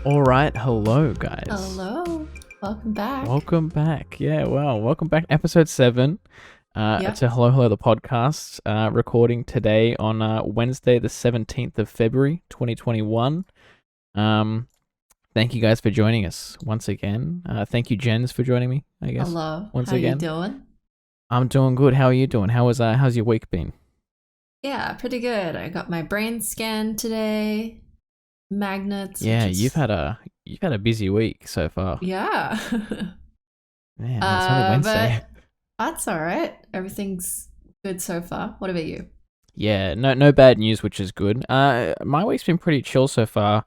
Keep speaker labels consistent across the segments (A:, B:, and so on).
A: All right, hello guys.
B: Hello. Welcome back.
A: Welcome back. Yeah, well, welcome back. Episode 7. It's
B: Yep.
A: a Hello Hello the podcast. Recording today on Wednesday, the 17th of February, 2021. Um, Thank you guys for joining us once again. Thank you, Jenz, for joining me. I guess
B: Hello.
A: once
B: How you
A: again.
B: doing?
A: I'm doing good. How are you doing? How's your week been?
B: Yeah, pretty good. I got my brain scan today. Magnets, which
A: Yeah,
B: is
A: you've had a busy week so far.
B: yeah.
A: Man, it's only Wednesday.
B: But that's all right. Everything's good so far. What about you?
A: Yeah, no bad news, which is good. My week's been pretty chill so far.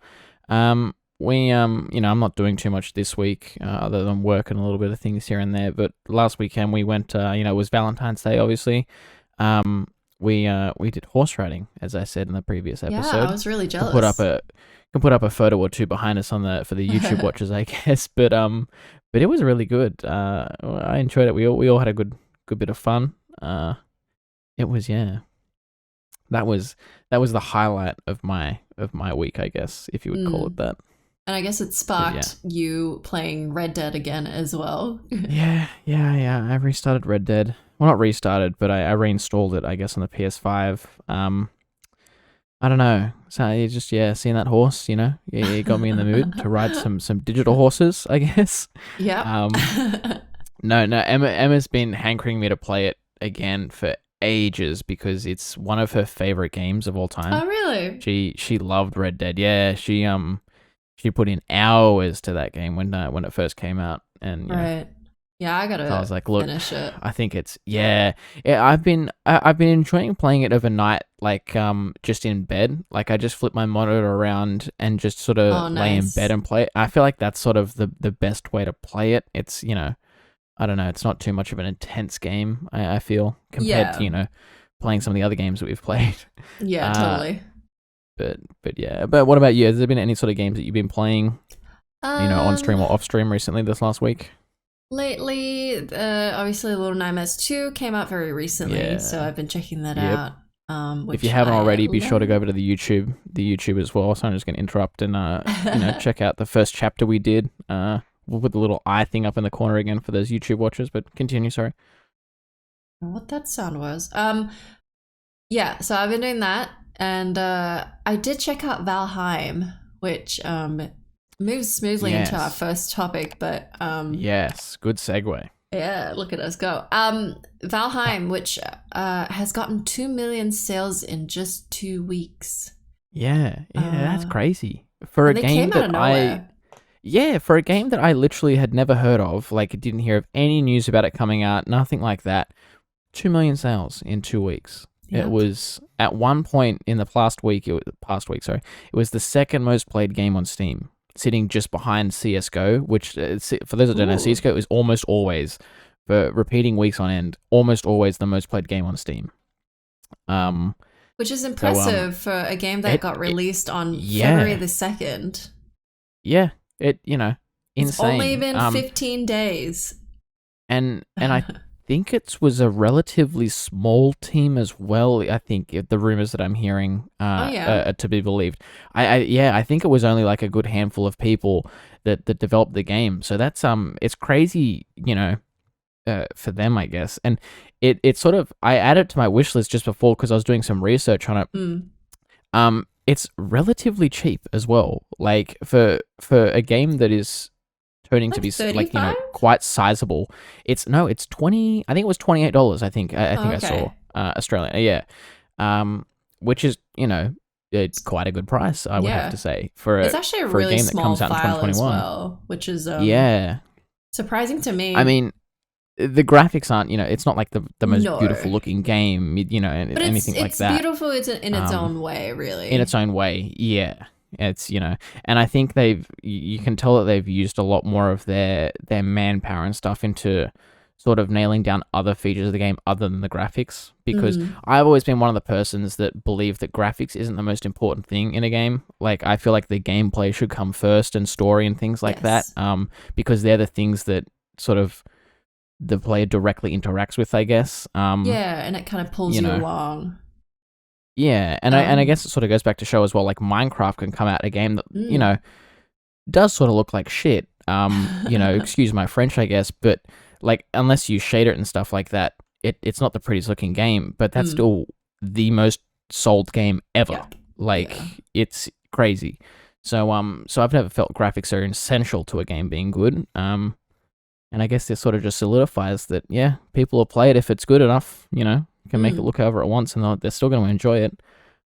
A: I'm not doing too much this week, other than working a little bit of things here and there. But last weekend we went, it was Valentine's Day, obviously. We did horse riding, as I said in the previous
B: Yeah,
A: episode.
B: I was really
A: Can put up
B: jealous.
A: a photo or two behind us for the YouTube watchers, I guess. But it was really good. I enjoyed it. We all had a good bit of fun. It was yeah. That was the highlight of my week, I guess, if you would call it
B: Mm.
A: that.
B: And I guess it
A: 'Cause, yeah,
B: sparked you playing Red Dead again as well.
A: yeah. I restarted Red Dead. Well, not restarted, but I reinstalled it, I guess, on the PS5. I don't know. So you just seeing that horse, it got me in the mood to ride some digital horses, I guess.
B: Yep.
A: Um, no, Emma's been hankering me to play it again for ages because it's one of her favorite games of all time.
B: Oh, really?
A: She loved Red Dead. Yeah, she put in hours to that game when it first came out, and
B: Right. Yeah, I
A: so I
B: gotta
A: was like, look,
B: finish it.
A: I think it's yeah. I've been enjoying playing it overnight, like just in bed. Like I just flip my monitor around and just sort
B: Oh,
A: of lay in bed
B: nice.
A: and play it. I feel like that's sort of the best way to play it. It's I don't know, it's not too much of an intense game. I feel compared to
B: Yeah.
A: playing some of the other games that we've played.
B: Yeah,
A: Uh,
B: totally.
A: but yeah. But what about you? Has there been any sort of games that you've been playing, on stream
B: Um,
A: or off stream recently this last week?
B: lately, obviously, Little Nightmares 2 came out very recently, so
A: Yeah.
B: I've been checking that
A: Yep.
B: out.
A: If you
B: Which
A: haven't
B: I
A: already, be sure to go
B: love.
A: over to the YouTube as well. So I'm just going to interrupt and check out the first chapter we did. We'll put the little eye thing up in the corner again for those YouTube watchers. But continue, sorry.
B: What that sound was. Yeah, so I've been doing that, and I did check out Valheim, which moves smoothly into our
A: Yes,
B: first topic, but
A: yes, good segue.
B: yeah, look at us go. Valheim, which has gotten 2 million sales in just 2 weeks.
A: Yeah, that's
B: Uh,
A: crazy for a
B: and they
A: game
B: came out
A: that
B: of nowhere.
A: for a game that I literally had never heard of. Like, didn't hear of any news about it coming out, nothing like that. 2 million sales in 2 weeks. It
B: Yep.
A: was at one point in the past week, sorry. It was the second most played game on Steam, sitting just behind CS:GO, which for those that don't know,
B: Ooh,
A: CS:GO is almost always, for repeating weeks on end, almost always the most played game on Steam. Um,
B: which is
A: so
B: impressive for a game that got
A: it
B: released on February
A: yeah,
B: the 2nd.
A: yeah, it
B: It's only
A: insane.
B: been 15 days.
A: And I think it was a relatively small team as well. I think the rumors that I'm hearing
B: Oh, yeah.
A: are to be believed. I think it was only like a good handful of people that developed the game. So that's it's crazy, for them, I guess. And it sort of, I added to my wish list just before because I was doing some research on it.
B: Mm.
A: It's relatively cheap as well. Like for a game that is turning to
B: Like
A: be
B: 35?
A: quite sizable. It's 20. I think it was $28. I
B: Oh,
A: think I saw
B: okay.
A: Australian. Yeah, which is it's quite a good price. I would have
B: Yeah.
A: to say
B: It's actually a
A: for a
B: really
A: game that
B: small
A: comes out in
B: file as
A: 2021.
B: well, which is
A: Yeah,
B: surprising to
A: I
B: me.
A: mean the graphics aren't it's not like the most
B: No.
A: beautiful looking game and
B: But it's
A: anything like
B: it's
A: that.
B: beautiful in its
A: Um,
B: own way,
A: in
B: really.
A: its own way, yeah. It's and I think you can tell that they've used a lot more of their manpower and stuff into sort of nailing down other features of the game other than the graphics, because
B: Mm.
A: I've always been one of the persons that believe that graphics isn't the most important thing in a game. Like, I feel like the gameplay should come first and story and things like that,
B: Yes.
A: because they're the things that sort of the player directly interacts with, I guess.
B: Yeah, and it kind of pulls
A: You
B: you
A: know,
B: along.
A: yeah, and I
B: Um,
A: guess it sort of goes back to show as well. Like, Minecraft can come out a game that
B: mm,
A: does sort of look like shit. Excuse my French, I guess, but like unless you shade it and stuff like that, it's not the prettiest looking game, but that's still the most sold game ever.
B: Yep.
A: Like
B: Yeah.
A: it's crazy. So I've never felt graphics are essential to a game being good. And I guess this sort of just solidifies that, yeah, people will play it if it's good enough, can make it look however it wants, and they're still going to enjoy it.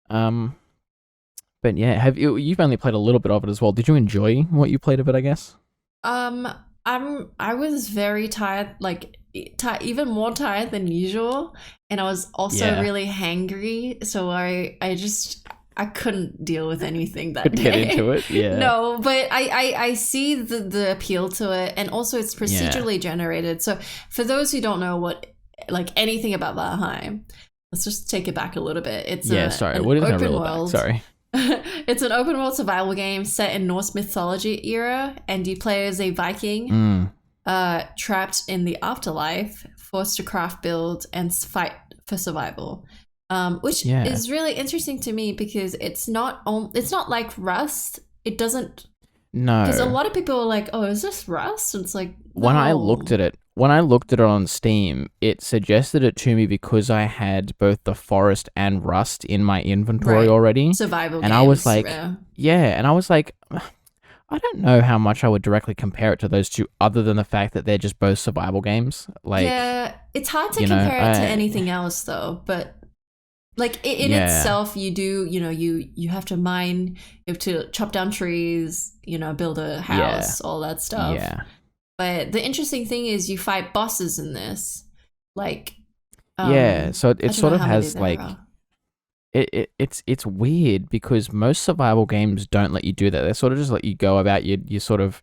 A: But yeah, you've only played a little bit of it as well. Did you enjoy what you played of it, I guess?
B: I was very tired, like even more tired than usual, and I was also really hangry, so I couldn't deal with anything that day.
A: Get into it, yeah.
B: No, but I see the appeal to it, and also it's procedurally generated. So for those who don't know anything about Valheim, let's just take it back a little bit. It's
A: what is
B: open
A: real
B: world.
A: Back? Sorry.
B: It's an open world survival game set in Norse mythology era, and you play as a Viking trapped in the afterlife, forced to craft, build, and fight for survival. Which is really interesting to me because it's not like Rust. It doesn't.
A: No.
B: Because a lot of people are like, "Oh, is this Rust?" And it's like, no.
A: When I looked at it on Steam, it suggested it to me because I had both the Forest and Rust in my inventory already.
B: Survival
A: and
B: games.
A: I was like, and I was like, I don't know how much I would directly compare it to those two, other than the fact that they're just both survival games. Like,
B: yeah, it's hard to compare it to anything else, though. But like in itself, you do, you have to mine, you have to chop down trees, build a house, all that stuff.
A: Yeah.
B: But the interesting thing is you fight bosses in this. Like,
A: so it sort of has like, it's weird because most survival games don't let you do that. They sort of just let you go about your sort of,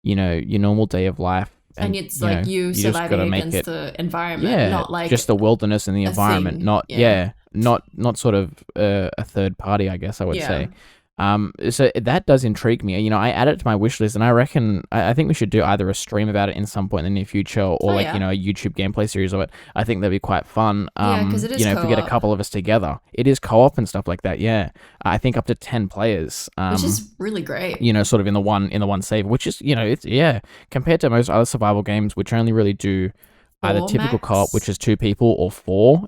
A: your normal day of life.
B: And it's like you surviving against the environment, not like
A: just the wilderness and the environment, not sort of a third party, I guess I would say. So that does intrigue me. I add it to my wish list, and I think we should do either a stream about it in some point in the near future, or a YouTube gameplay series of it. I think that'd be quite fun.
B: Because it is co-op.
A: If we get a couple of us together, it is co-op and stuff like that. Yeah, I think up to 10 players,
B: which is really great.
A: Sort of in the one save, which is it's compared to most other survival games, which only really do either typical co-op, which is 2 people, or 4.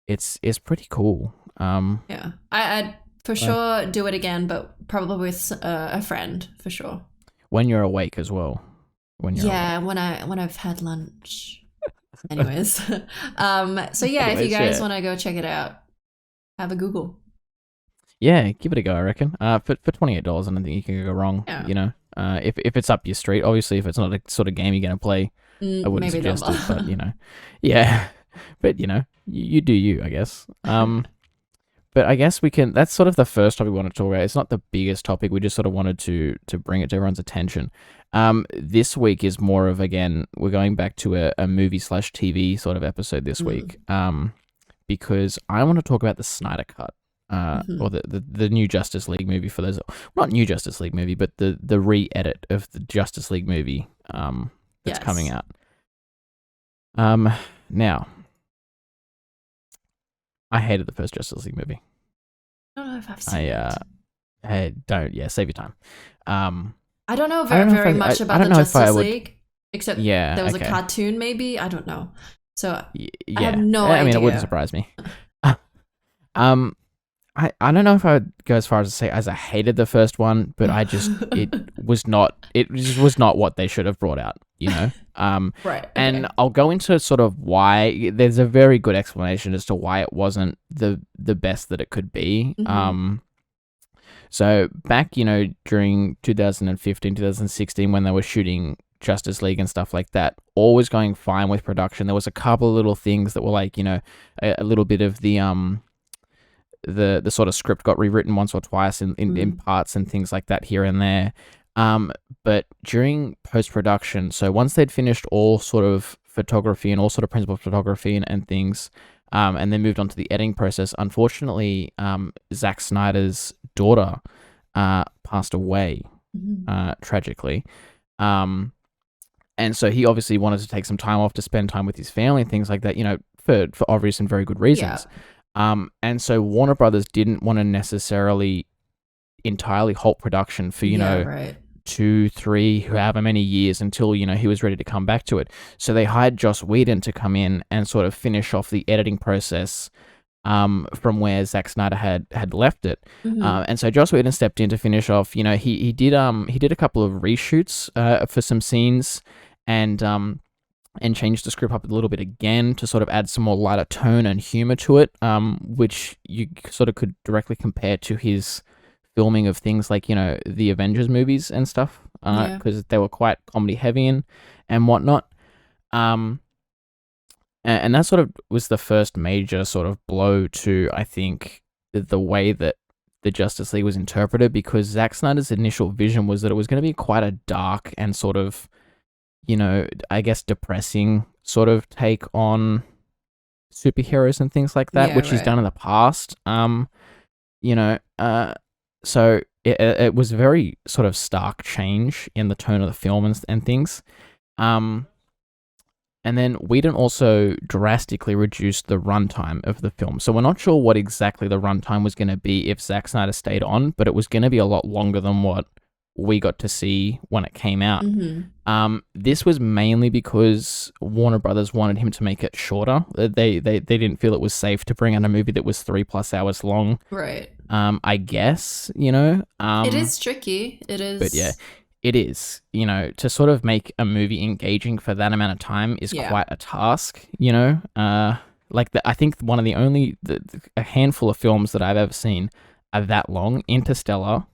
A: It's pretty cool.
B: I'd for sure do it again, but probably with a friend for sure.
A: When you're awake as well.
B: When I've had lunch. Anyways, so if you guys want to go check it out, have a Google.
A: Yeah, give it a go. I reckon. For $28, I don't think you can go wrong.
B: Yeah.
A: If it's up your street. Obviously, if it's not a sort of game you're gonna play, I wouldn't suggest it. But yeah. But you do you, I guess. But I guess we can. That's sort of the first topic we want to talk about. It's not the biggest topic. We just sort of wanted to bring it to everyone's attention. This week is more of, again, we're going back to a movie/TV sort of episode this week. Because I want to talk about the Snyder Cut, or the new Justice League movie. For those, not new Justice League movie, but the re-edit of the Justice League movie that's coming out. Now, I hated the first Justice League movie.
B: I don't know if I've seen it.
A: Save your time.
B: I don't know very much about the Justice League, except there was a cartoon maybe. I don't know. So I have no idea. I mean,
A: it wouldn't surprise me. I don't know if I would go as far as to say as I hated the first one, but it just was not what they should have brought out,
B: Right. Okay.
A: And I'll go into sort of why. There's a very good explanation as to why it wasn't the best that it could be. So back, during 2015, 2016, when they were shooting Justice League and stuff like that, all was going fine with production. There was a couple of little things that were like, a little bit of the sort of script got rewritten once or twice in parts and things like that here and there. But during post-production, so once they'd finished all sort of photography and all sort of principal photography and things, and then moved on to the editing process, unfortunately, Zach Snyder's daughter passed away, tragically. And so he obviously wanted to take some time off to spend time with his family and things like that, for obvious and very good reasons. And so Warner Brothers didn't want to necessarily entirely halt production for,
B: right.
A: 2, 3, however many years until, he was ready to come back to it. So they hired Joss Whedon to come in and sort of finish off the editing process from where Zack Snyder had left it. And so Joss Whedon stepped in to finish off. He did a couple of reshoots for some scenes and changed the script up a little bit again to sort of add some more lighter tone and humor to it, which you sort of could directly compare to his filming of things like, the Avengers movies and stuff, because they were quite comedy heavy and whatnot. And that sort of was the first major sort of blow to, I think, the way that the Justice League was interpreted, because Zack Snyder's initial vision was that it was going to be quite a dark and sort of, I guess depressing sort of take on superheroes and things like that, which he's done in the past. So it was a very sort of stark change in the tone of the film and things. And then Whedon also drastically reduced the runtime of the film. So we're not sure what exactly the runtime was going to be if Zack Snyder stayed on, but it was going to be a lot longer than what we got to see when it came out. This was mainly because Warner Brothers wanted him to make it shorter. They didn't feel it was safe to bring out a movie that was 3+ hours long.
B: Right.
A: I guess,
B: it is tricky. It is.
A: But yeah, it is. To sort of make a movie engaging for that amount of time is quite a task, I think one of the only, a handful of films that I've ever seen are that long: Interstellar,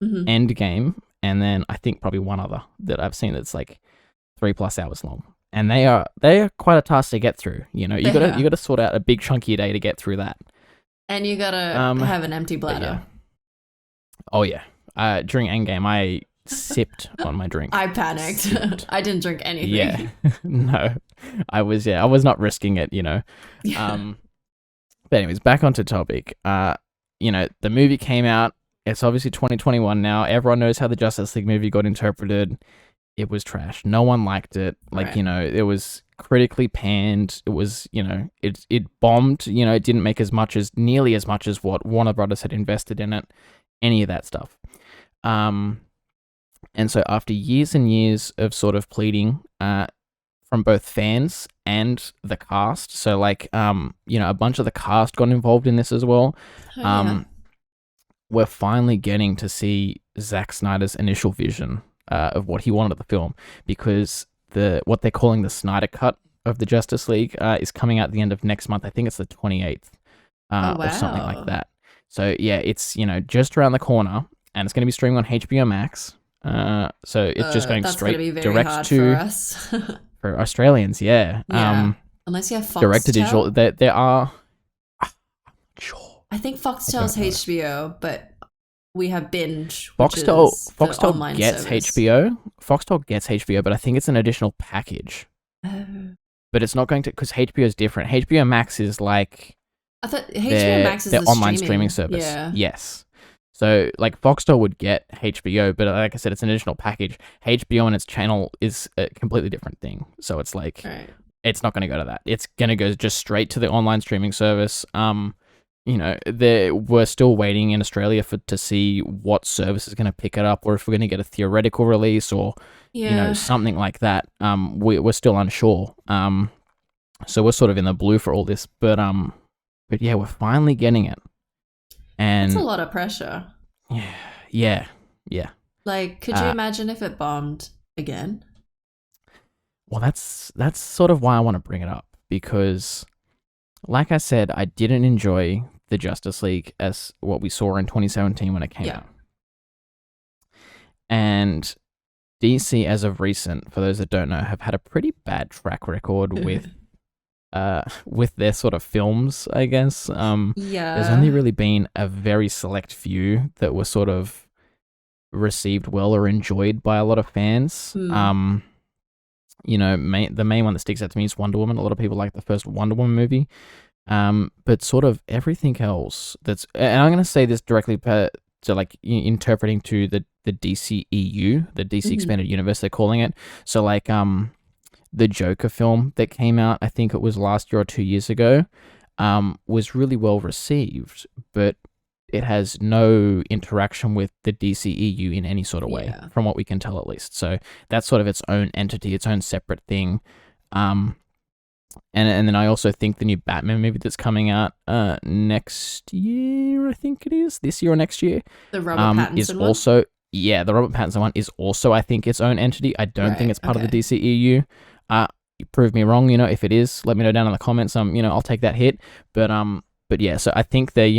A: Endgame, and then I think probably one other that I've seen that's like 3+ hours long. And they are quite a task to get through. You gotta sort out a big chunk of your day to get through that.
B: And you gotta have an empty bladder.
A: Oh yeah. During Endgame, I sipped on my drink.
B: I panicked. I didn't drink anything.
A: Yeah. No. I was not risking it, But anyways, back onto topic. The movie came out. It's obviously 2021 now. Everyone knows how the Justice League movie got interpreted. It was trash. No one liked it. It was critically panned. It was, it bombed. It didn't make nearly as much as what Warner Brothers had invested in it. Any of that stuff. And so after years and years of sort of pleading from both fans and the cast, so a bunch of the cast got involved in this as well. We're finally getting to see Zack Snyder's initial vision of what he wanted of the film, because what they're calling the Snyder Cut of the Justice League is coming out at the end of next month. I think it's the 28th or something like that. So yeah, it's just around the corner, and it's going to be streaming on HBO Max. So it's just going straight direct to
B: for us.
A: For Australians. Yeah.
B: Unless you have Foxtel.
A: Direct to digital. There are. Sure.
B: I think Foxtel's HBO, but we have Binge.
A: Foxtel gets
B: service.
A: HBO. Foxtel gets HBO, but I think it's an additional package. But it's not going to, because HBO is different. HBO Max is like.
B: I thought HBO Max is
A: their online streaming service.
B: Yeah.
A: Yes. So Foxtel would get HBO, but like I said, it's an additional package. HBO and its channel is a completely different thing. So it's it's not going to go to that. It's going to go just straight to the online streaming service. We're still waiting in Australia to see what service is going to pick it up, or if we're going to get a theoretical release or something like that. We're still unsure. So we're sort of in the blue for all this, but yeah, we're finally getting it. And
B: that's a lot of pressure.
A: Yeah.
B: Could you imagine if it bombed again?
A: Well, that's sort of why I want to bring it up, because like I said, I didn't enjoy the Justice League as what we saw in 2017 when it came out. And DC, as of recent, for those that don't know, have had a pretty bad track record with their sort of films, I guess. There's only really been a very select few that were sort of received well or enjoyed by a lot of fans. The main one that sticks out to me is Wonder Woman. A lot of people like the first Wonder Woman movie. But sort of everything else and I'm going to say this directly to interpreting to the DCEU, the DC Expanded Universe, they're calling it. So the Joker film that came out, I think it was last year or 2 years ago, was really well received, but it has no interaction with the DCEU in any sort of way,
B: Yeah.
A: from what we can tell at least. So that's sort of its own entity, its own separate thing. And then I also think the new Batman movie that's coming out next year, I think it is, this year or next year,
B: The Robert Pattinson
A: is
B: one?
A: also, yeah, the Robert Pattinson one is also, I think, its own entity. I don't think it's part of the DCEU. Prove me wrong, if it is, let me know down in the comments. I'll take that hit. But yeah, so I think they,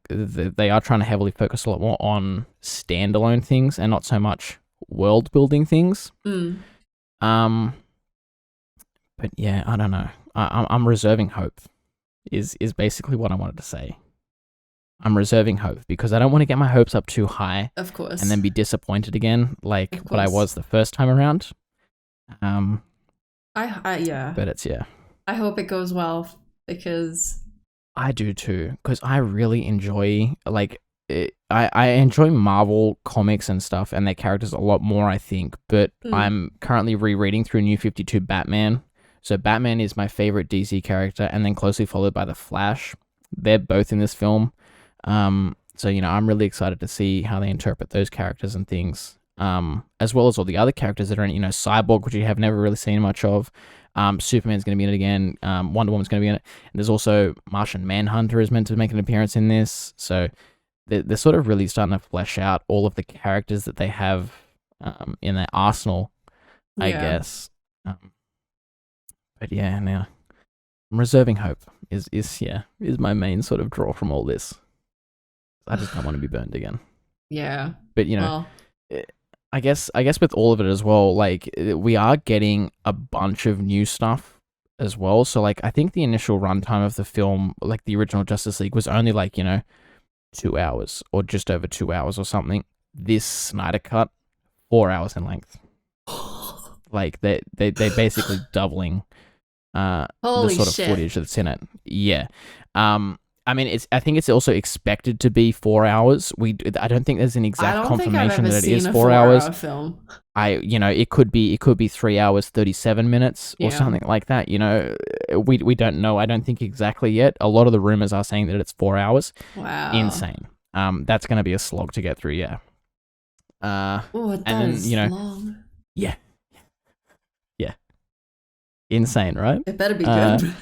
A: they are trying to heavily focus a lot more on standalone things and not so much world building things. But yeah, I don't know. I'm reserving hope. Is basically what I wanted to say. I'm reserving hope because I don't want to get my hopes up too high.
B: Of course.
A: And then be disappointed again, like what I was the first time around.
B: Yeah.
A: But it's
B: I hope it goes well because
A: I do too. Because I really enjoy I enjoy Marvel comics and stuff and their characters a lot more, I think. But I'm currently rereading through New 52 Batman. So Batman is my favorite DC character, and then closely followed by the Flash. They're both in this film. So I'm really excited to see how they interpret those characters and things. As well as all the other characters that are in, Cyborg, which you have never really seen much of. Superman's going to be in it again. Wonder Woman's going to be in it. And there's also Martian Manhunter is meant to make an appearance in this. So they're sort of really starting to flesh out all of the characters that they have in their arsenal, I guess. But yeah, now I'm reserving hope is my main sort of draw from all this. I just don't want to be burned again.
B: Yeah.
A: But I guess with all of it as well, like we are getting a bunch of new stuff as well. So like I think the initial runtime of the film, like the original Justice League, was only like 2 hours or just over 2 hours or something. This Snyder cut, 4 hours in length. Like they basically doubling the sort of footage that's in it. Yeah. I mean, I think it's also expected to be 4 hours. I don't think there's an exact confirmation that it is 4 hours.
B: Film.
A: It could be 3 hours 37 minutes or something like that. We don't know. I don't think exactly yet. A lot of the rumors are saying that it's 4 hours.
B: Wow,
A: insane. That's gonna be a slog to get through. Yeah.
B: And then long.
A: Yeah. Insane, right?
B: It better be good.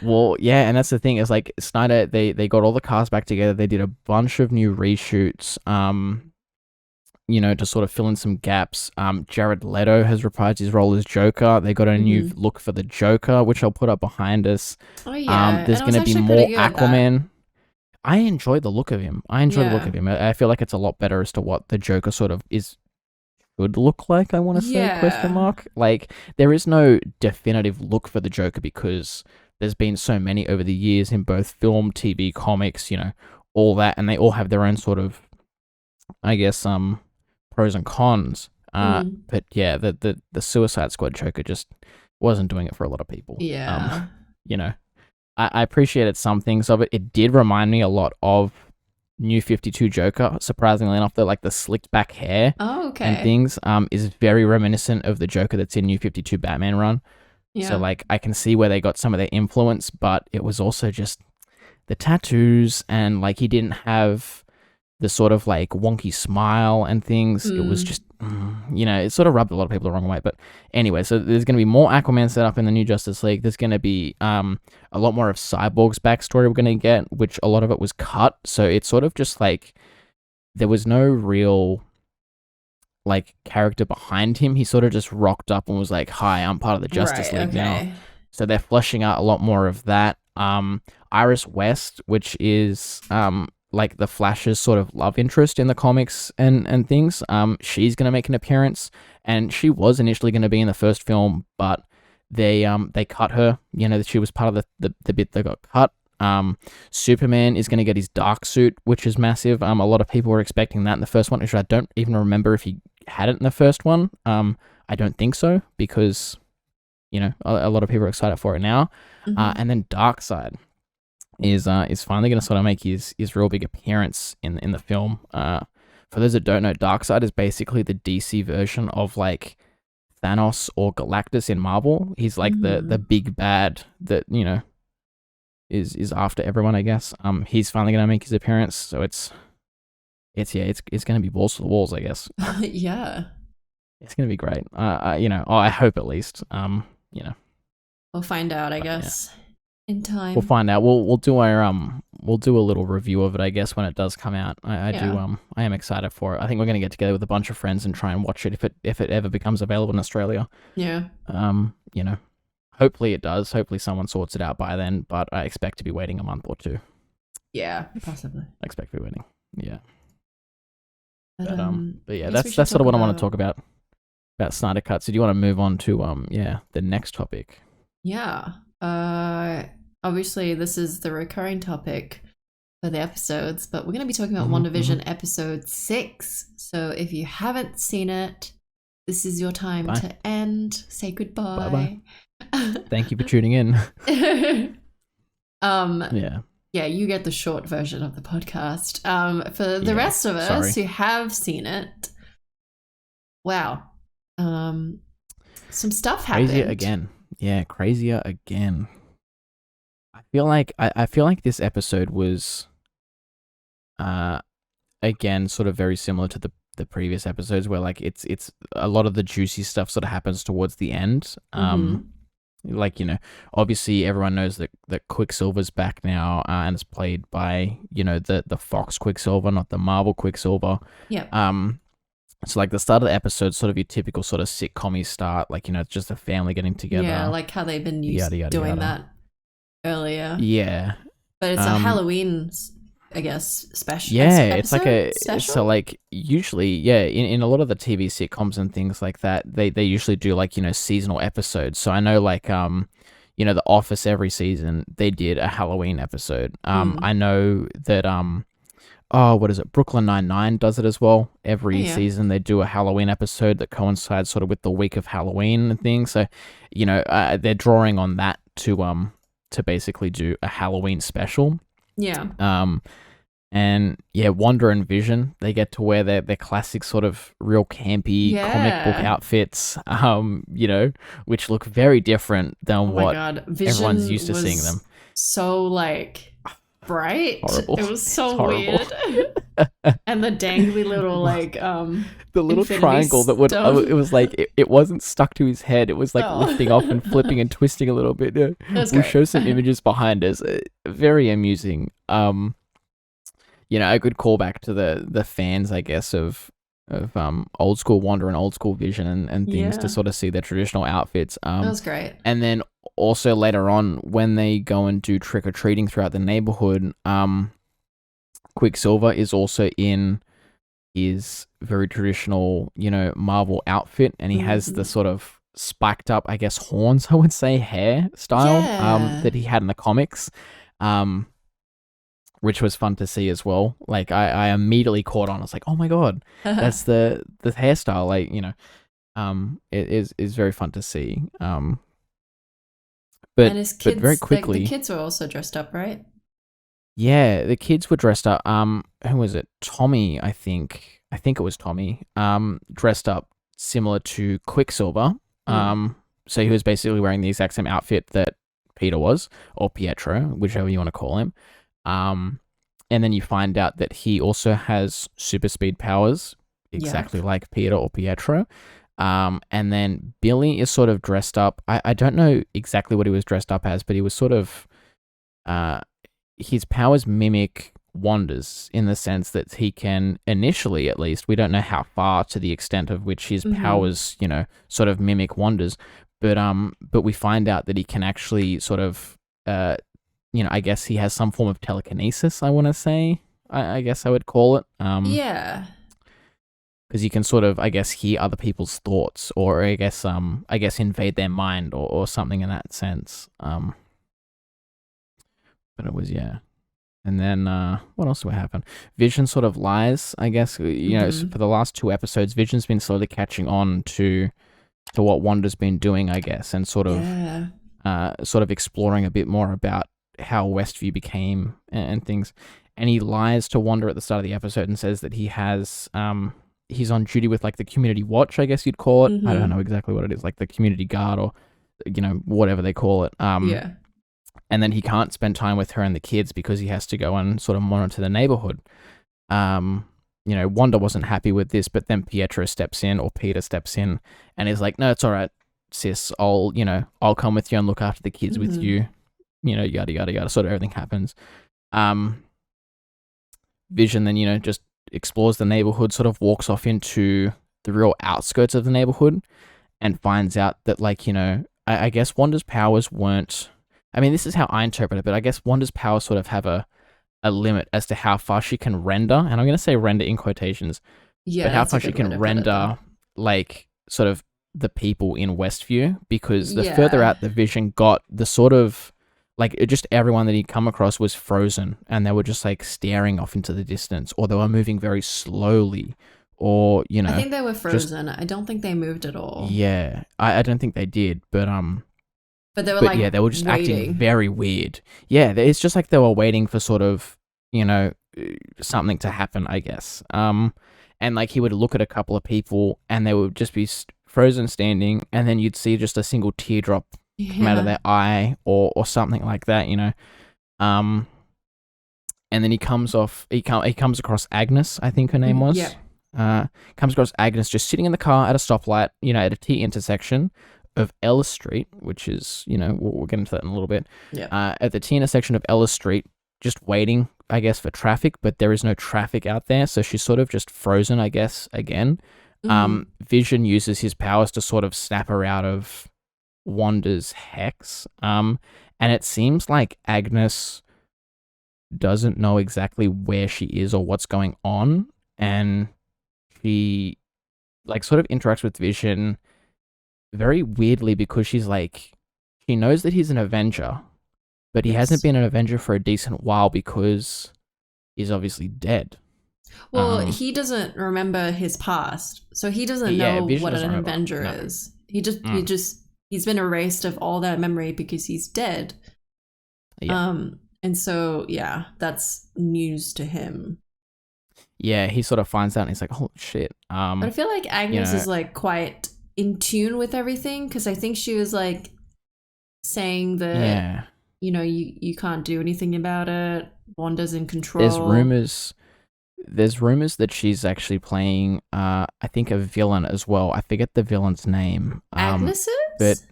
A: Well, yeah, and that's the thing is like Snyder, they got all the cast back together. They did a bunch of new reshoots, to sort of fill in some gaps. Jared Leto has reprised his role as Joker. They got a new look for the Joker, which I'll put up behind us.
B: Oh yeah,
A: there's going to be more Aquaman. I enjoy the look of him. I feel like it's a lot better as to what the Joker sort of would look like, I want to say, question mark. Like, there is no definitive look for the Joker because there's been so many over the years in both film, TV, comics, all that, and they all have their own sort of, I guess, pros and cons. But yeah, the Suicide Squad Joker just wasn't doing it for a lot of people.
B: Yeah.
A: I appreciated some things of it. It did remind me a lot of New 52 Joker, surprisingly enough. The slicked back hair and things is very reminiscent of the Joker that's in New 52 Batman run. Yeah. So like I can see where they got some of their influence, but it was also just the tattoos and like he didn't have the sort of like wonky smile and things. It was just, it sort of rubbed a lot of people the wrong way. But anyway, so there's going to be more Aquaman set up in the new Justice League. There's going to be a lot more of Cyborg's backstory we're going to get, which a lot of it was cut. So it's sort of just like there was no real like character behind him. He sort of just rocked up and was like, hi, I'm part of the Justice League now. So they're fleshing out a lot more of that. Iris West, which is like the Flash's sort of love interest in the comics and things. She's going to make an appearance, and she was initially going to be in the first film, but they cut her. She was part of the bit that got cut. Superman is going to get his dark suit, which is massive. A lot of people were expecting that in the first one, which I don't even remember if he had it in the first one. I don't think so, because a lot of people are excited for it now. And then Darkseid is finally going to sort of make his real big appearance in the film. For those that don't know, Darkseid is basically the DC version of like Thanos or Galactus in Marvel. He's like the big bad that is after everyone, I guess. He's finally gonna make his appearance, so it's gonna be balls to the walls, I guess.
B: Yeah.
A: It's gonna be great. I hope at least.
B: We'll find out, I guess, in time.
A: We'll find out. We'll do we'll do a little review of it, I guess, when it does come out. I am excited for it. I think we're gonna get together with a bunch of friends and try and watch it if it ever becomes available in Australia.
B: Yeah.
A: Hopefully it does. Hopefully someone sorts it out by then, but I expect to be waiting a month or two.
B: Yeah, possibly.
A: I expect to be waiting. Yeah.
B: But
A: yeah, that's sort of what I want to talk about Snyder Cuts. So do you want to move on to the next topic?
B: Yeah. Obviously this is the recurring topic for the episodes, but we're going to be talking about WandaVision episode 6. So if you haven't seen it, this is your time to end. Say goodbye.
A: Bye. Thank you for tuning in.
B: Yeah, you get the short version of the podcast. For the rest of us who have seen it, wow. Some stuff happened.
A: Crazier again. Yeah, crazier again. I feel like this episode was again sort of very similar to the previous episodes, where like it's a lot of the juicy stuff sort of happens towards the end. Like, obviously everyone knows that Quicksilver's back now, and it's played by, the Fox Quicksilver, not the Marvel Quicksilver.
B: Yeah.
A: So like the start of the episode, sort of your typical sort of sitcom-y start, like, it's just a family getting together.
B: Yeah, like how they've been used doing that earlier.
A: Yeah.
B: But it's a Halloween, I guess, special.
A: Yeah, it's like so like usually, in a lot of the TV sitcoms and things like that, they usually do like, seasonal episodes. So I know like, The Office every season, they did a Halloween episode. I know that, what is it? Brooklyn Nine-Nine does it as well. Every season they do a Halloween episode that coincides sort of with the week of Halloween and things. So, they're drawing on that to basically do a Halloween special.
B: Yeah.
A: And Wanda and Vision, they get to wear their classic sort of real campy comic book outfits, which look very different than what everyone's used to seeing them.
B: So like bright.
A: Horrible.
B: It was so weird. And the dangly little like
A: the little triangle that would it was like it wasn't stuck to his head. It was like lifting off and flipping and twisting a little bit. We'll show some images behind us. Very amusing. A good callback to the fans, I guess, of old school Wanda and old school Vision and things to sort of see their traditional outfits.
B: That was great.
A: And then also later on when they go and do trick or treating throughout the neighborhood, Quicksilver is also in his very traditional, Marvel outfit, and he has the sort of spiked up, I guess, horns, I would say, hair style that he had in the comics, which was fun to see as well. Like I immediately caught on. I was like, oh my god, that's the hairstyle. Like, it is very fun to see. But very quickly,
B: the kids were also dressed up, right?
A: Yeah, the kids were dressed up. Who was it? Tommy, I think it was Tommy. Dressed up similar to Quicksilver. So he was basically wearing the exact same outfit that Peter was, or Pietro, whichever you want to call him. And then you find out that he also has super speed powers, exactly like Peter or Pietro. And then Billy is sort of dressed up. I don't know exactly what he was dressed up as, but he was sort of, his powers mimic Wanda's in the sense that he can, initially at least, we don't know how far to the extent of which his powers, sort of mimic Wanda's, but we find out that he can actually sort of, I guess he has some form of telekinesis, I want to say, I guess I would call it.
B: Yeah.
A: Because you can sort of, I guess, hear other people's thoughts, or I guess invade their mind, or something in that sense. But it was, And then, what else would happen? Vision sort of lies, I guess. For the last 2 episodes, Vision's been slowly catching on to what Wanda's been doing, I guess, and sort of exploring a bit more about how Westview became and things. And he lies to Wanda at the start of the episode and says that he has, he's on duty with like the community watch, I guess you'd call it. I don't know exactly what it is, like the community guard or, whatever they call it. and then he can't spend time with her and the kids because he has to go and sort of monitor the neighborhood. Wanda wasn't happy with this, but then Pietro steps in, or Peter steps in, and is like, no, it's all right, sis, I'll come with you and look after the kids with you, yada, yada, yada, sort of everything happens. Vision then, just explores the neighborhood, sort of walks off into the real outskirts of the neighborhood and finds out that, I guess Wanda's powers weren't, this is how I interpret it, but I guess Wanda's powers sort of have a limit as to how far she can render, and I'm going to say render in quotations, but how far she can render, sort of the people in Westview, because the further out the Vision got, the sort of, just everyone that he'd come across was frozen, and they were just, staring off into the distance, or they were moving very slowly, or,
B: I think they were frozen. I don't think they moved at all.
A: Yeah, I don't think they did, but
B: they were
A: they were just
B: waiting.
A: acting very weird. Yeah, it's just like they were waiting for sort of, something to happen, I guess. And he would look at a couple of people and they would just be frozen standing, and then you'd see just a single teardrop come out of their eye or something like that, And then he comes across Agnes, I think her name was.
B: Yeah.
A: Comes across Agnes just sitting in the car at a stoplight, at a T intersection of Ellis Street, which is, we'll get into that in a little bit.
B: Yeah.
A: At the T intersection of Ellis Street, just waiting, I guess, for traffic, but there is no traffic out there, so she's sort of just frozen, I guess, again. Vision uses his powers to sort of snap her out of Wanda's hex, and it seems like Agnes doesn't know exactly where she is or what's going on, and she sort of interacts with Vision very weirdly, because she knows that he's an Avenger, but he hasn't been an Avenger for a decent while because he's obviously dead.
B: Well, he doesn't remember his past, so he doesn't know what an Avenger is. He's been erased of all that memory because he's dead. Yeah. And so, that's news to him.
A: Yeah, he sort of finds out and he's like, oh, shit.
B: But I feel like Agnes is quite in tune with everything, because I think she was saying that, you can't do anything about it. Wanda's in control.
A: There's rumors that she's actually playing, I think, a villain as well. I forget the villain's name.
B: Agnes is?
A: But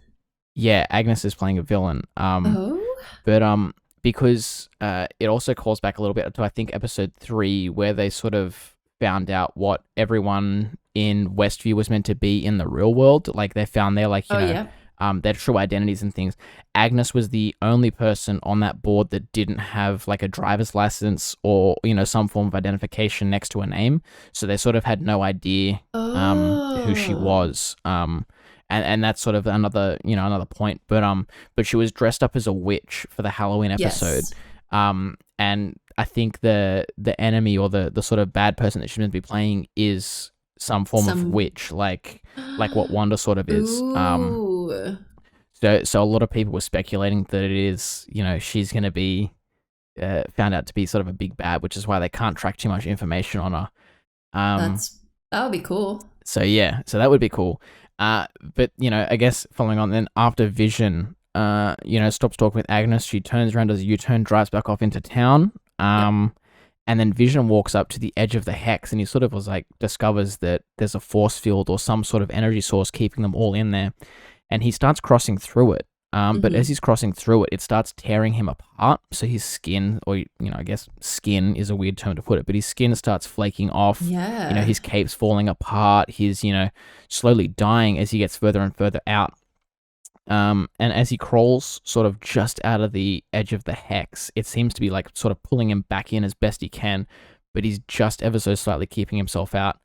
A: yeah, Agnes is playing a villain. But because it also calls back a little bit to, I think, episode 3, where they sort of found out what everyone in Westview was meant to be in the real world. They found their their true identities and things. Agnes was the only person on that board that didn't have a driver's license or some form of identification next to her name, so they sort of had no idea who she was. And that's sort of another point, but she was dressed up as a witch for the Halloween episode. Yes. And I think the enemy, or the sort of bad person that she's meant to be playing, is some form of witch, like what Wanda sort of is. So a lot of people were speculating that it is, she's going to be found out to be sort of a big bad, which is why they can't track too much information on her.
B: That would be cool.
A: So that would be cool. But I guess following on, then after Vision, stops talking with Agnes, she turns around, does a U-turn, drives back off into town. And then Vision walks up to the edge of the hex, and he sort of discovers that there's a force field or some sort of energy source keeping them all in there. And he starts crossing through it. But as he's crossing through it, it starts tearing him apart. So his skin, or, I guess skin is a weird term to put it, but his skin starts flaking off.
B: Yeah.
A: His cape's falling apart. He's, slowly dying as he gets further and further out. And as he crawls sort of just out of the edge of the hex, it seems to be sort of pulling him back in as best he can, but he's just ever so slightly keeping himself out.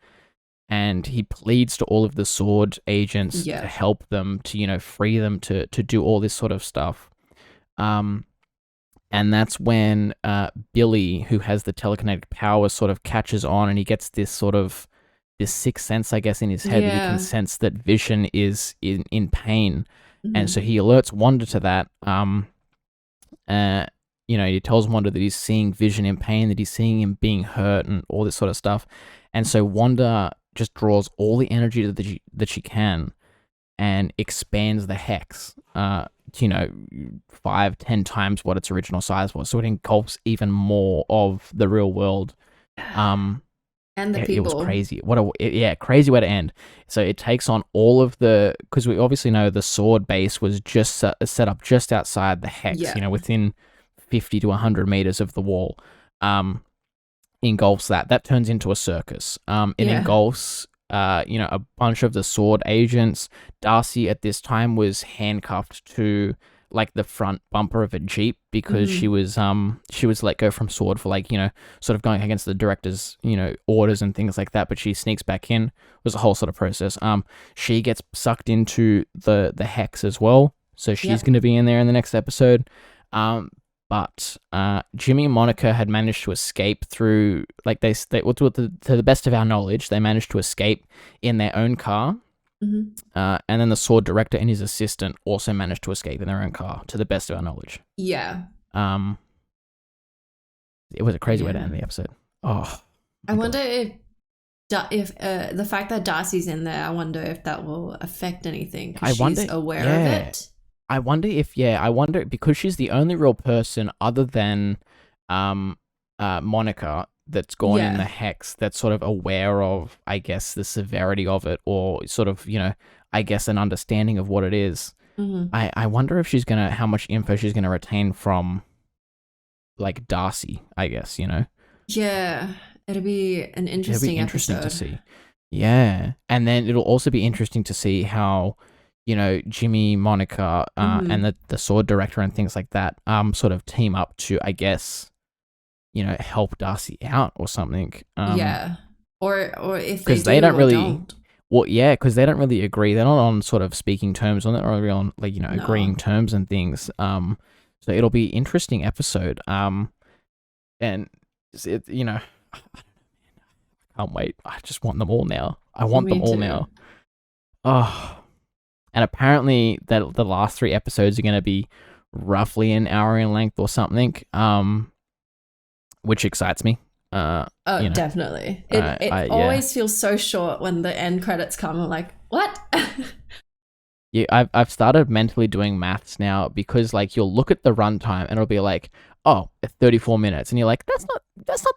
A: And he pleads to all of the sword agents to help them, to, free them, to do all this sort of stuff. And that's when Billy, who has the telekinetic power, sort of catches on, and he gets this sixth sense, I guess, in his head, that he can sense that Vision is in pain. And so he alerts Wanda to that. He tells Wanda that he's seeing Vision in pain, that he's seeing him being hurt, and all this sort of stuff. And so Wanda just draws all the energy that she can, and expands the hex, to, 5-10 times what its original size was. So it engulfs even more of the real world.
B: And the people.
A: It was crazy. Crazy way to end. So it takes on all of because we obviously know the sword base was just set up just outside the hex, within 50 to 100 meters of the wall. Engulfs that. That turns into a circus. It engulfs, a bunch of the sword agents. Darcy at this time was handcuffed to like the front bumper of a Jeep because she was let go from sword for sort of going against the director's, orders and things like that, but she sneaks back in. It was a whole sort of process. She gets sucked into the hex as well. So she's going to be in there in the next episode. But Jimmy and Monica had managed to escape through, to the best of our knowledge, they managed to escape in their own car. And then the sword director and his assistant also managed to escape in their own car, to the best of our knowledge.
B: Yeah.
A: It was a crazy way to end the episode. Oh,
B: I wonder if the fact that Darcy's in there, I wonder if that will affect anything. Because she's aware of it.
A: I wonder because she's the only real person other than Monica that's gone in the hex that's sort of aware of, I guess, the severity of it, or sort of, I guess, an understanding of what it is. I wonder if how much info she's gonna retain from like Darcy, I guess,
B: Yeah, it'll be an interesting episode
A: to see. Yeah, and then it'll also be interesting to see how Jimmy, Monica, and the sword director and things like that sort of team up to, I guess, help Darcy out or something.
B: Or if
A: they don't really. Well, yeah, because they don't really agree. They're not on sort of speaking terms on it, or on agreeing terms and things. So it'll be interesting episode. And it, I can't wait. I just want them all now. I want them all now. Oh, and apparently that the last 3 episodes are going to be roughly an hour in length or something. Which excites me.
B: Definitely. It always feels so short when the end credits come. I'm like, what?
A: Yeah, I've started mentally doing maths now, because you'll look at the runtime and it'll be like, oh, 34 minutes, and you're like, that's not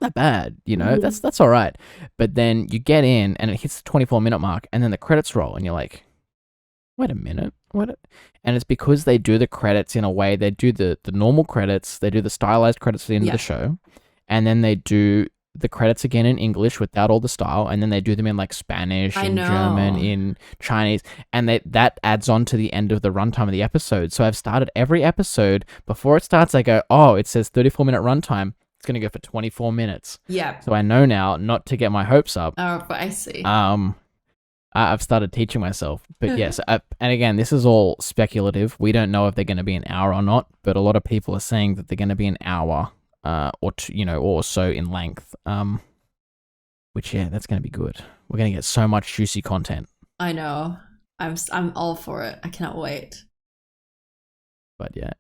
A: that bad, that's all right. But then you get in and it hits the 24-minute mark, and then the credits roll, and you're like, wait a minute, and it's because they do the credits in a way. They do the normal credits, they do the stylized credits for the end of the show, and then they do the credits again in English without all the style, and then they do them in Spanish, in German, in Chinese, and that adds on to the end of the runtime of the episode. So I've started every episode, before it starts, I go, oh, it says 34-minute runtime. It's going to go for 24 minutes.
B: Yeah.
A: So I know now not to get my hopes up.
B: Oh, I see.
A: I've started teaching myself. But yes, and again, this is all speculative. We don't know if they're going to be an hour or not, but a lot of people are saying that they're going to be an hour. Or two, or so in length. Which that's going to be good. We're going to get so much juicy content.
B: I know. I'm all for it. I cannot wait.
A: But yeah,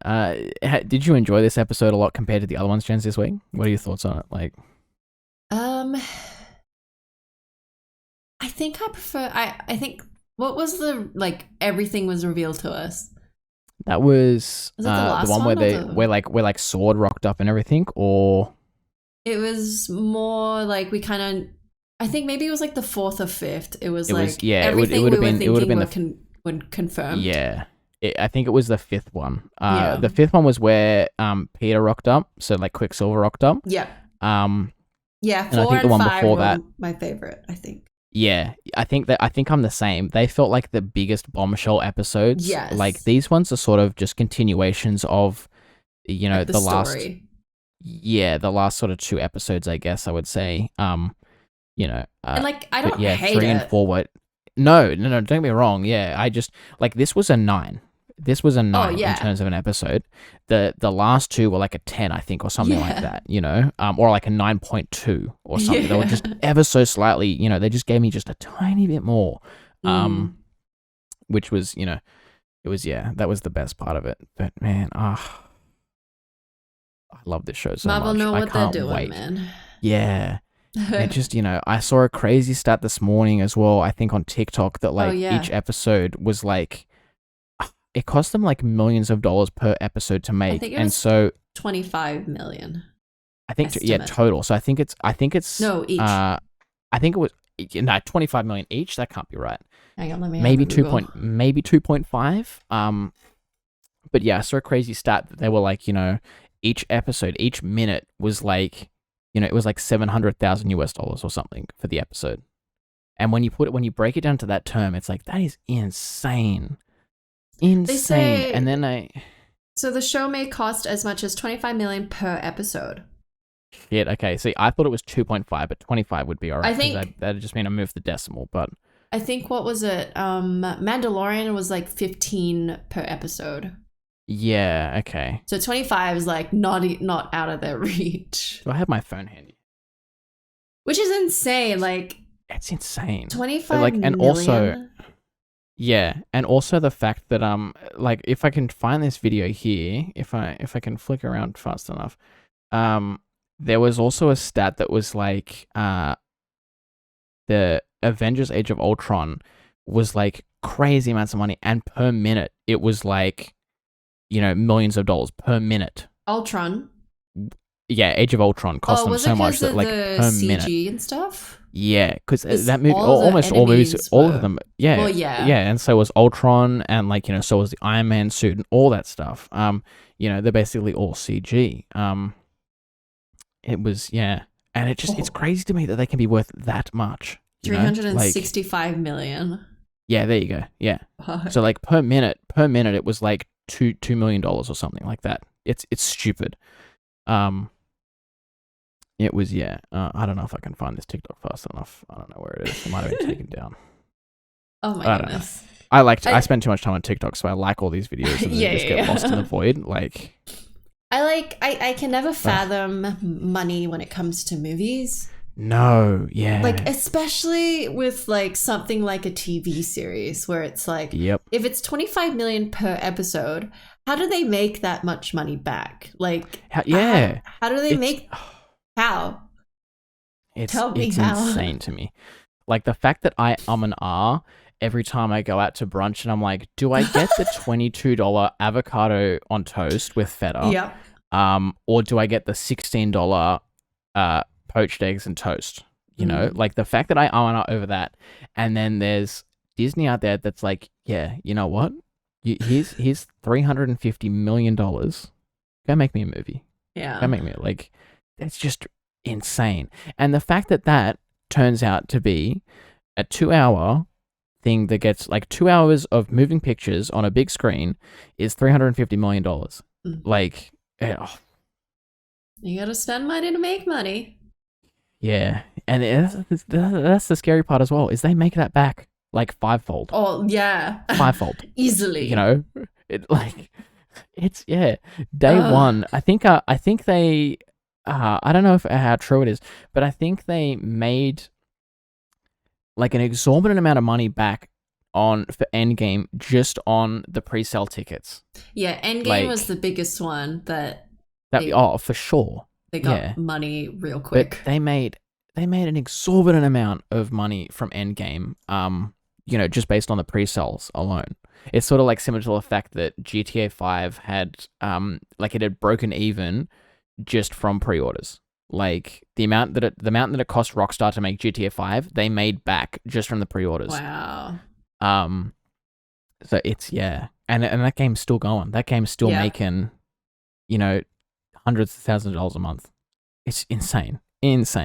A: did you enjoy this episode a lot compared to the other ones, Jenz, this week? What are your thoughts on it?
B: I think I prefer. I think what was the everything was revealed to us.
A: That was
B: the last
A: one where sword rocked up and everything, or
B: it was more we kind of. I think maybe it was the 4th or 5th. It was everything it would have been when confirmed.
A: Yeah, I think it was the 5th one. The 5th one was where Peter rocked up, so Quicksilver rocked up.
B: Yeah.
A: Yeah,
B: 4
A: and I think the one
B: 5
A: before
B: were
A: that,
B: my favorite. I think.
A: Yeah, I think I'm the same. They felt like the biggest bombshell episodes.
B: Yes.
A: These ones are sort of just continuations of, the last.
B: Story.
A: Yeah, the last sort of 2 episodes, I guess I would say.
B: And I don't hate
A: 3 and 4 were. No, don't get me wrong. Yeah, I just this was a 9. This was a 9 in terms of an episode. The last 2 were a 10, I think, or something like that, or a 9.2 or something.
B: Yeah.
A: They were just ever so slightly, they just gave me just a tiny bit more, which was, it was, that was the best part of it. But man, I love this show so
B: Marvel
A: much.
B: know
A: I
B: what
A: can't
B: they're doing,
A: wait.
B: man.
A: Yeah. It just, I saw a crazy stat this morning as well, I think on TikTok, that like each episode was like, it cost them like millions of dollars per episode to make. And so
B: 25 million.
A: I think, total. So I think it's
B: no, each.
A: I think it was 25 million each. That can't be right.
B: Hang on, let me
A: maybe 2.5. But yeah, I saw a crazy stat that they were like, each episode, each minute was like, it was like $700,000 or something for the episode. And when you break it down to that term, it's like, that is insane. Insane. And then
B: so the show may cost as much as 25 million per episode.
A: Shit, okay. See, I thought it was 2.5, but 25 would be alright.
B: I think
A: that'd just mean I moved the decimal, but
B: I think what was it? Mandalorian was like 15 per episode.
A: Yeah, okay.
B: So 25 is like not out of their reach.
A: Do I have my phone handy?
B: Which is insane. Like,
A: it's insane.
B: 25
A: like, and
B: million?
A: Also, yeah, and also the fact that like if I can find this video here, if I can flick around fast enough, there was also a stat that was like the Avengers Age of Ultron was like crazy amounts of money, and per minute it was like, millions of dollars per minute.
B: Ultron?
A: Yeah, Age of Ultron cost them so much that like per
B: CG
A: minute
B: and stuff?
A: Yeah, because that movie, almost all movies, all of them, yeah,
B: well, yeah,
A: and so was Ultron, and like so was the Iron Man suit and all that stuff. They're basically all CG. It was and it's crazy to me that they can be worth that much.
B: 365 million.
A: Yeah, there you go. Yeah, so like per minute, it was like $2 million or something like that. It's stupid. It was, I don't know if I can find this TikTok fast enough. I don't know where it is. It might have been taken down.
B: Oh my goodness.
A: I spend too much time on TikTok, so I like all these videos and they just get lost in the void. Like,
B: I can never fathom money when it comes to movies.
A: No, yeah.
B: Like, especially with like something like a TV series where it's like,
A: if
B: it's 25 million per episode, how do they make that much money back? Like, how do they make... How? Tell me how.
A: It's insane to me. Like the fact that I and ah every time I go out to brunch and I'm like, do I get the $22 avocado on toast with feta?
B: Yeah.
A: Or do I get the $16 poached eggs and toast? Like the fact that I and ah over that, and then there's Disney out there that's like, yeah, you know what? Here's $350 million. Go make me a movie.
B: Yeah.
A: Go make me like. It's just insane. And the fact that turns out to be a 2-hour thing that gets like 2 hours of moving pictures on a big screen is $350 million. Like,
B: you gotta spend money to make money.
A: Yeah. And that's the scary part as well, is they make that back like fivefold.
B: Oh, yeah.
A: Fivefold.
B: Easily.
A: It's, day one. I think they... I don't know how true it is, but I think they made like an exorbitant amount of money back for Endgame just on the pre-sale tickets.
B: Yeah, Endgame was the biggest one
A: for sure.
B: They got money real quick.
A: But they made an exorbitant amount of money from Endgame. Just based on the pre-sales alone. It's sort of like similar to the fact that GTA 5 had it had broken even just from pre-orders. Like the amount that it cost Rockstar to make GTA 5, they made back just from the pre-orders.
B: Wow.
A: So it's and that game's still going. That game's still making, hundreds of thousands of dollars a month. It's insane. It's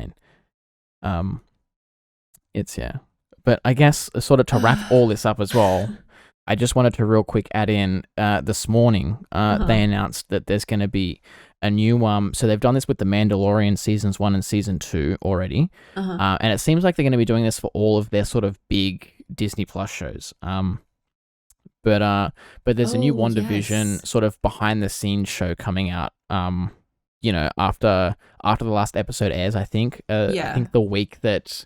A: But I guess sort of to wrap all this up as well, I just wanted to real quick add in this morning they announced that there's going to be a new so they've done this with the Mandalorian seasons 1 and season 2 already, and it seems like they're going to be doing this for all of their sort of big Disney Plus shows. But there's a new WandaVision sort of behind the scenes show coming out. After the last episode airs, I think. I think the week that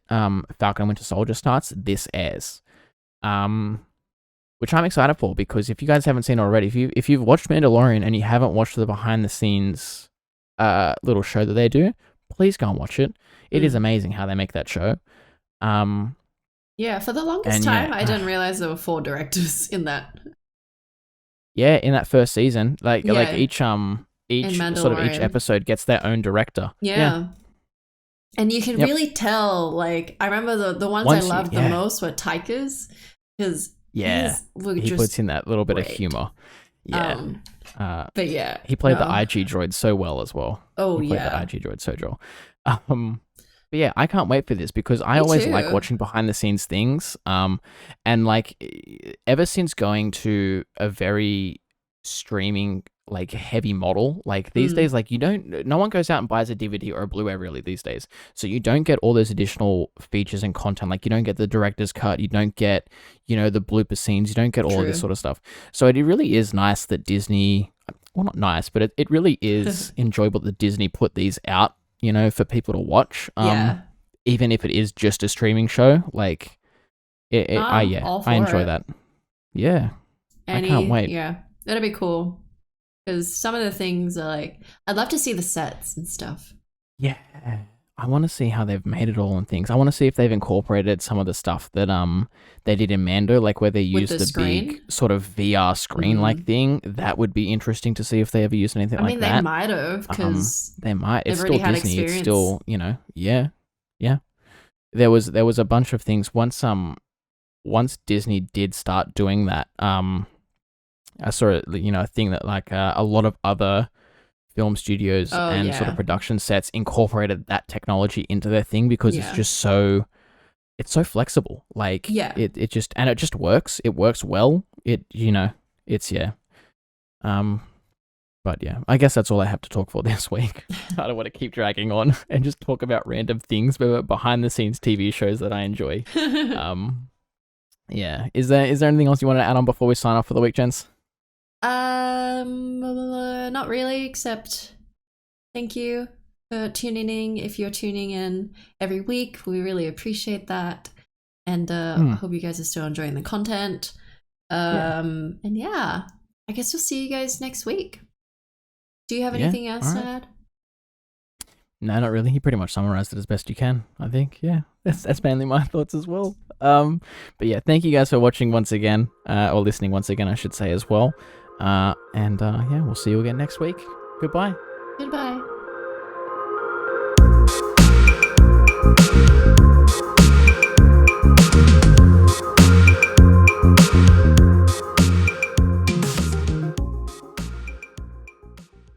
A: Falcon and Winter Soldier starts, this airs. Which I'm excited for, because if you guys haven't seen it already, if you've watched Mandalorian and you haven't watched the behind the scenes little show that they do, please go and watch it. It is amazing how they make that show.
B: Yeah, for the longest time, I didn't realize there were 4 directors in that.
A: Yeah, in that first season, like each sort of each episode gets their own director.
B: Yeah. And you can really tell, like, I remember the ones I loved the most were Taika's, because
A: he puts in that little bit of humor. Yeah.
B: But yeah.
A: He played the IG droid so well as well.
B: Oh,
A: he played the IG droid so well. But yeah, I can't wait for this because I always like watching behind the scenes things. And like ever since going to a very streaming like heavy model, like these days, like no one goes out and buys a DVD or a Blu-ray really these days. So you don't get all those additional features and content. Like you don't get the director's cut, you don't get, the blooper scenes, you don't get all of this sort of stuff. So it really is nice that Disney, well, not nice, but it really is enjoyable that Disney put these out, for people to watch. Even if it is just a streaming show, like I enjoy that. Yeah. I can't wait.
B: Yeah. That'd be cool. Because some of the things are like, I'd love to see the sets and stuff.
A: Yeah. I want to see how they've made it all and things. I want to see if they've incorporated some of the stuff that they did in Mando, like where they used the big sort of VR screen-like thing. That would be interesting to see if they ever used anything like that.
B: I mean, they might have, because
A: they might. It's still Disney. It's still, yeah. There was a bunch of things once Disney did start doing that. I saw a thing that like a lot of other film studios sort of production sets incorporated that technology into their thing because it's just so flexible. Like it just works. It works well. But yeah, I guess that's all I have to talk for this week. I don't want to keep dragging on and just talk about random things, but behind the scenes TV shows that I enjoy. Yeah. Is there anything else you want to add on before we sign off for the week, Jenz?
B: Not really, except thank you for tuning in. If you're tuning in every week, we really appreciate that. And hope you guys are still enjoying the content. And yeah, I guess we'll see you guys next week. Do you have anything else to add?
A: No, not really. You pretty much summarized it as best you can, I think. Yeah, that's mainly my thoughts as well. But yeah, thank you guys for watching once again, or listening once again, I should say as well. And we'll see you again next week. Goodbye.
B: Goodbye.